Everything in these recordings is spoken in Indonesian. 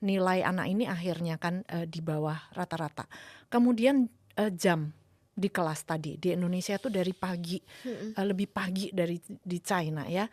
nilai anak ini akhirnya kan di bawah rata-rata. Kemudian jam di kelas tadi di Indonesia tuh dari pagi, lebih pagi dari di China ya,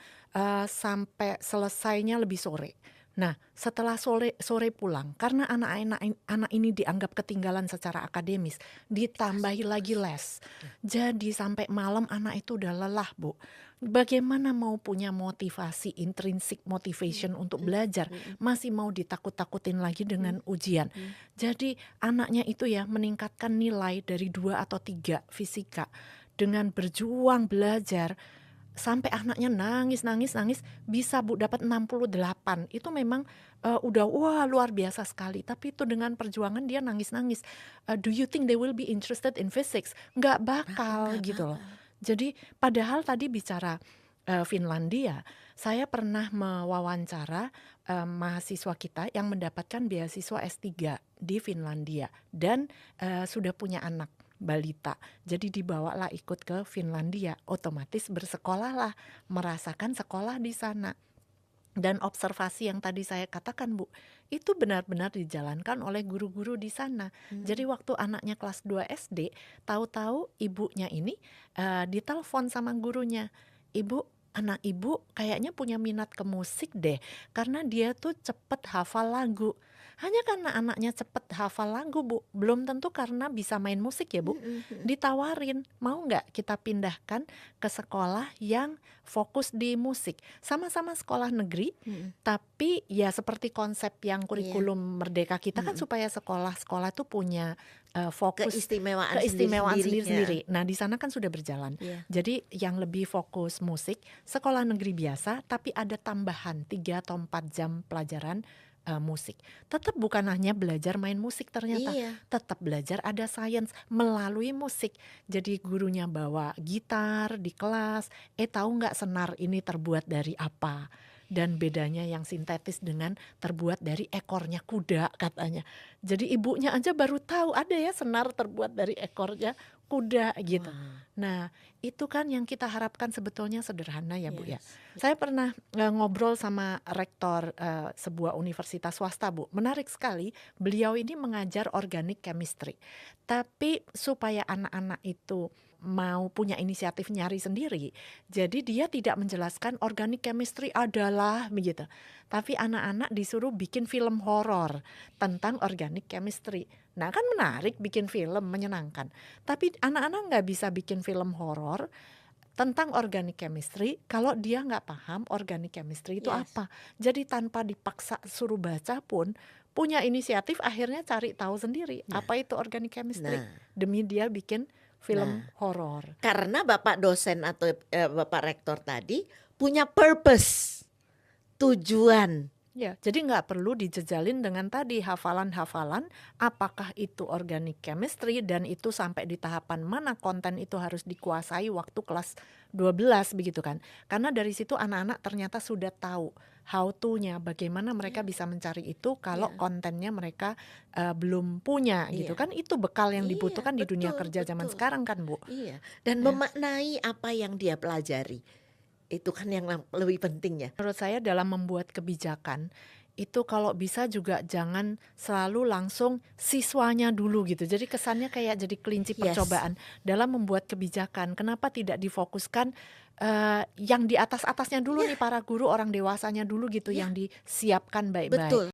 sampai selesainya lebih sore. Nah, setelah sore pulang, karena anak ini dianggap ketinggalan secara akademis, ditambahi lagi les. Jadi sampai malam anak itu udah lelah, Bu. Bagaimana mau punya motivasi, intrinsic motivation untuk belajar, masih mau ditakut-takutin lagi dengan ujian. Jadi anaknya itu ya meningkatkan nilai dari 2 atau 3 fisika dengan berjuang belajar. Sampai anaknya nangis bisa Bu dapat 68. Itu memang udah wah luar biasa sekali. Tapi itu dengan perjuangan dia nangis-nangis. Do you think they will be interested in physics? Nggak bakal Nggak gitu loh. bakal. Jadi padahal tadi bicara Finlandia, saya pernah mewawancara mahasiswa kita yang mendapatkan beasiswa S3 di Finlandia dan sudah punya anak balita. Jadi dibawalah ikut ke Finlandia, otomatis bersekolahlah, merasakan sekolah di sana. Dan observasi yang tadi saya katakan Bu, itu benar-benar dijalankan oleh guru-guru di sana. Jadi waktu anaknya kelas 2 SD, tahu-tahu ibunya ini ditelepon sama gurunya. Ibu, anak ibu kayaknya punya minat ke musik deh, karena dia tuh cepet hafal lagu. Hanya karena anaknya cepet hafal lagu Bu, belum tentu karena bisa main musik ya Bu. Ditawarin, mau nggak kita pindahkan ke sekolah yang fokus di musik. Sama-sama sekolah negeri, tapi ya seperti konsep yang Iya. kurikulum merdeka kita kan supaya sekolah-sekolah tuh punya fokus Keistimewaan keistimewaan sendiri-sendiri, ya. sendiri-sendiri. Nah di sana kan sudah berjalan. Iya. Jadi yang lebih fokus musik, sekolah negeri biasa, tapi ada tambahan 3 atau 4 jam pelajaran musik. Tetap bukan hanya belajar main musik ternyata, Iya. tetap belajar ada sains melalui musik. Jadi gurunya bawa gitar di kelas, tahu nggak senar ini terbuat dari apa? Dan bedanya yang sintetis dengan terbuat dari ekornya kuda katanya. Jadi ibunya aja baru tahu ada ya senar terbuat dari ekornya kuda gitu. Wah. Nah itu kan yang kita harapkan sebetulnya sederhana ya Bu ya. Yes. Saya pernah ngobrol sama rektor sebuah universitas swasta Bu. Menarik sekali, beliau ini mengajar organic chemistry. Tapi supaya anak-anak itu mau punya inisiatif nyari sendiri, jadi dia tidak menjelaskan organic chemistry adalah begitu. Tapi anak-anak disuruh bikin film horor tentang organic chemistry. Nah kan menarik bikin film, menyenangkan. Tapi anak-anak nggak bisa bikin film horor tentang organic chemistry kalau dia nggak paham organic chemistry itu Yes. apa. Jadi tanpa dipaksa suruh baca pun punya inisiatif akhirnya cari tahu sendiri Nah apa itu organic chemistry nah demi dia bikin film nah, horor. karena Bapak dosen atau, Bapak rektor tadi punya purpose, tujuan. Ya, jadi nggak perlu dijejalin dengan tadi hafalan-hafalan apakah itu organic chemistry dan itu sampai di tahapan mana konten itu harus dikuasai waktu kelas 12 begitu kan. Karena dari situ anak-anak ternyata sudah tahu how to-nya, bagaimana mereka bisa mencari itu kalau Iya kontennya mereka belum punya gitu iya kan. Itu bekal yang iya, dibutuhkan di dunia betul kerja zaman betul. sekarang kan Bu. Iya, dan Ya. memaknai apa yang dia pelajari, itu kan yang lebih penting ya. Menurut saya dalam membuat kebijakan, itu kalau bisa juga jangan selalu langsung siswanya dulu gitu. Jadi kesannya kayak jadi kelinci Yes. percobaan dalam membuat kebijakan. Kenapa tidak difokuskan yang di atas-atasnya dulu nih Iya para guru, orang dewasanya dulu gitu iya, yang disiapkan baik-baik. betul.